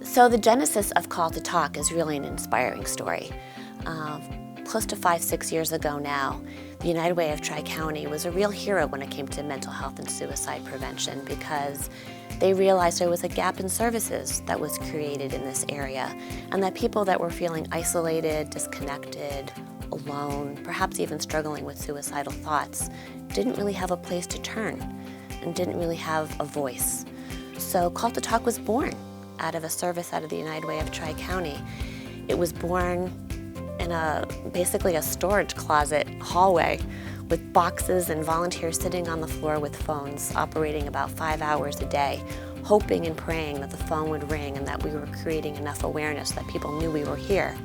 So the genesis of Call2Talk is really an inspiring story. Close to 5-6 years ago now, the United Way of Tri-County was a real hero when it came to mental health and suicide prevention because they realized there was a gap in services that was created in this area and that people that were feeling isolated, disconnected, alone, perhaps even struggling with suicidal thoughts, didn't really have a place to turn and didn't really have a voice. So Call2Talk was born out of a service out of the United Way of Tri-County. It was born in basically a storage closet hallway with boxes and volunteers sitting on the floor with phones, operating about 5 hours a day, hoping and praying that the phone would ring and that we were creating enough awareness that people knew we were here.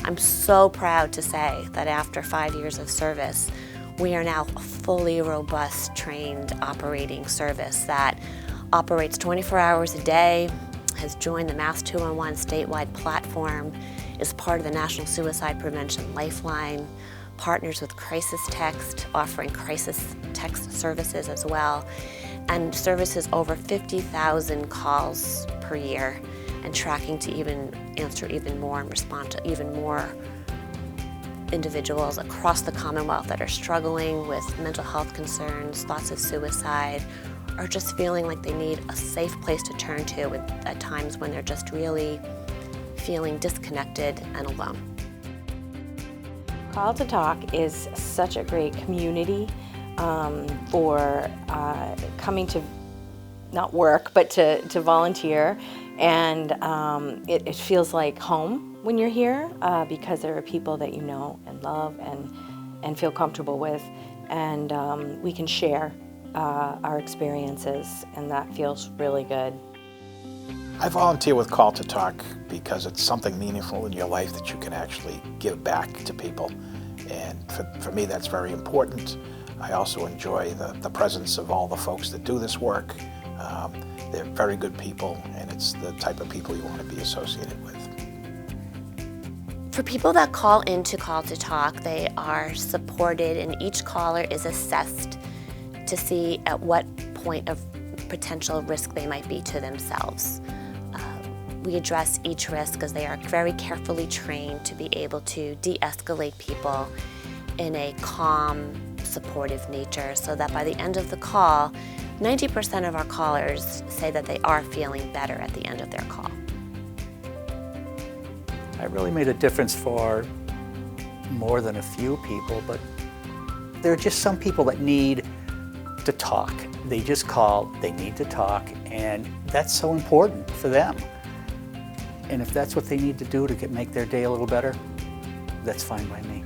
I'm so proud to say that after 5 years of service, we are now a fully robust, trained operating service that operates 24 hours a day, has joined the Mass 211 statewide platform, is part of the National Suicide Prevention Lifeline, partners with Crisis Text, offering crisis text services as well, and services over 50,000 calls per year, and tracking to even answer even more and respond to even more individuals across the Commonwealth that are struggling with mental health concerns, thoughts of suicide, or just feeling like they need a safe place to turn to at times when they're just really feeling disconnected and alone. Call2Talk is such a great community for coming to not work, but to volunteer. And it feels like home when you're here because there are people that you know and love and feel comfortable with. And we can share our experiences, and that feels really good. I volunteer with Call2Talk because it's something meaningful in your life that you can actually give back to people. And for me, that's very important. I also enjoy the presence of all the folks that do this work. They're very good people, and it's the type of people you want to be associated with. For people that call into Call2Talk, they are supported, and each caller is assessed to see at what point of potential risk they might be to themselves. We address each risk as they are very carefully trained to be able to de-escalate people in a calm, supportive nature so that by the end of the call, 90% of our callers say that they are feeling better at the end of their call. I really made a difference for more than a few people, but there are just some people that need to talk. They just call, they need to talk, and that's so important for them. And if that's what they need to do to make their day a little better, that's fine by me.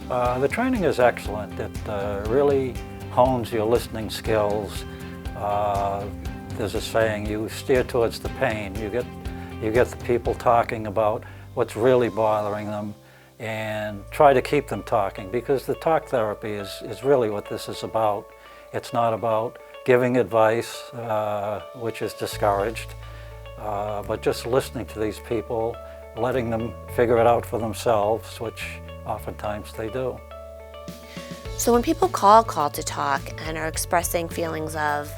The training is excellent. It really hones your listening skills. There's a saying, you steer towards the pain. You get the people talking about what's really bothering them and try to keep them talking, because the talk therapy is really what this is about. It's not about giving advice, which is discouraged, but just listening to these people, letting them figure it out for themselves, which oftentimes they do. So when people Call2Talk and are expressing feelings of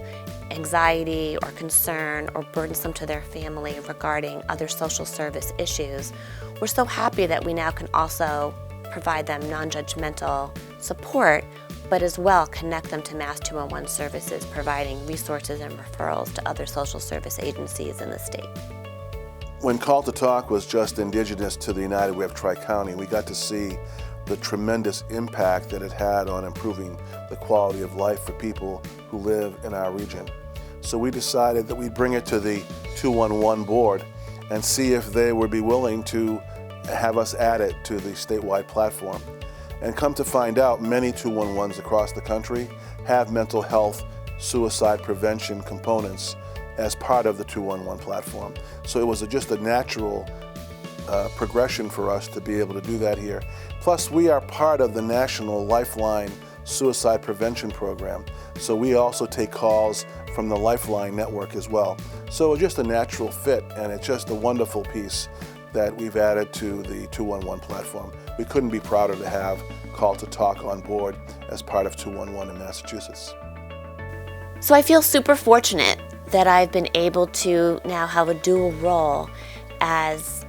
anxiety or concern or burdensome to their family regarding other social service issues, we're so happy that we now can also provide them non-judgmental support, but as well connect them to Mass 211 services, providing resources and referrals to other social service agencies in the state. When Call2Talk was just indigenous to the United Way of Tri-County, we got to see the tremendous impact that it had on improving the quality of life for people who live in our region. So we decided that we'd bring it to the 211 board and see if they would be willing to have us add it to the statewide platform. And come to find out, many 211s across the country have mental health, suicide prevention components as part of the 211 platform. So it was just a natural progression for us to be able to do that here. Plus, we are part of the National Lifeline Suicide Prevention Program, so we also take calls from the Lifeline network as well. So it's just a natural fit, and it's just a wonderful piece that we've added to the 211 platform. We couldn't be prouder to have Call2Talk on board as part of 211 in Massachusetts. So I feel super fortunate that I've been able to now have a dual role as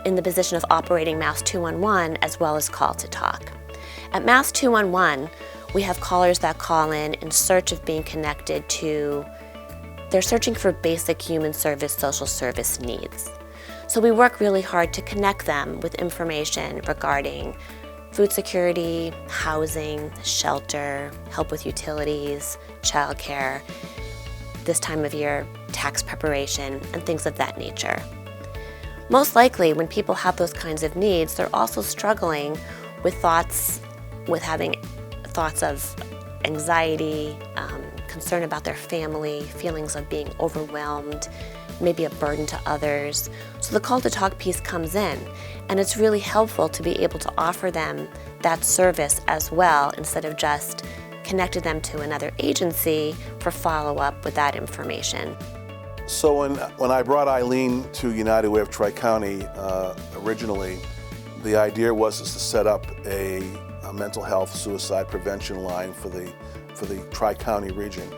in the position of operating Mass 211 as well as Call2Talk. At Mass 211, we have callers that call in search of being connected to, they're searching for basic human service, social service needs. So we work really hard to connect them with information regarding food security, housing, shelter, help with utilities, childcare, this time of year, tax preparation, and things of that nature. Most likely, when people have those kinds of needs, they're also struggling with having thoughts of anxiety, concern about their family, feelings of being overwhelmed, maybe a burden to others. So the Call2Talk piece comes in, and it's really helpful to be able to offer them that service as well, instead of just connecting them to another agency for follow-up with that information. So when I brought Eileen to United Way of Tri-County originally, the idea was to set up a mental health suicide prevention line for the Tri-County region.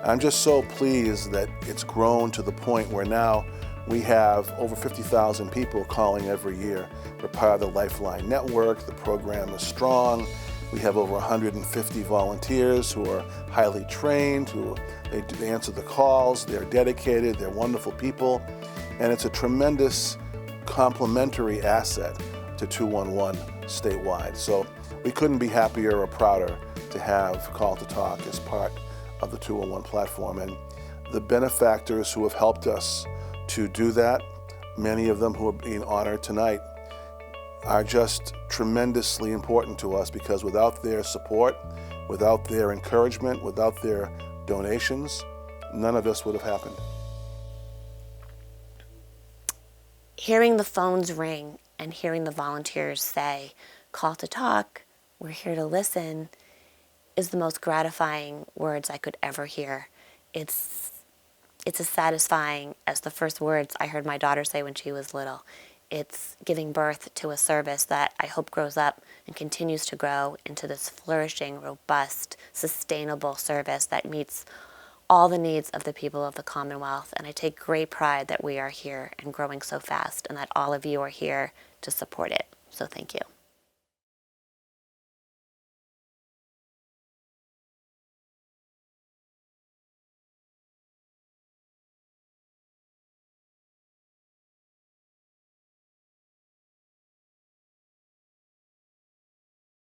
I'm just so pleased that it's grown to the point where now we have over 50,000 people calling every year. We're part of the Lifeline Network. The program is strong. We have over 150 volunteers who are highly trained, they answer the calls, they're dedicated, they're wonderful people, and it's a tremendous complementary asset to 211 statewide. So we couldn't be happier or prouder to have Call2Talk as part of the 211 platform. And the benefactors who have helped us to do that, many of them who are being honored tonight, are just tremendously important to us, because without their support, without their encouragement, without their donations, none of this would have happened. Hearing the phones ring and hearing the volunteers say, Call2Talk, we're here to listen, is the most gratifying words I could ever hear. It's as satisfying as the first words I heard my daughter say when she was little. It's giving birth to a service that I hope grows up and continues to grow into this flourishing, robust, sustainable service that meets all the needs of the people of the Commonwealth. And I take great pride that we are here and growing so fast, and that all of you are here to support it. So thank you.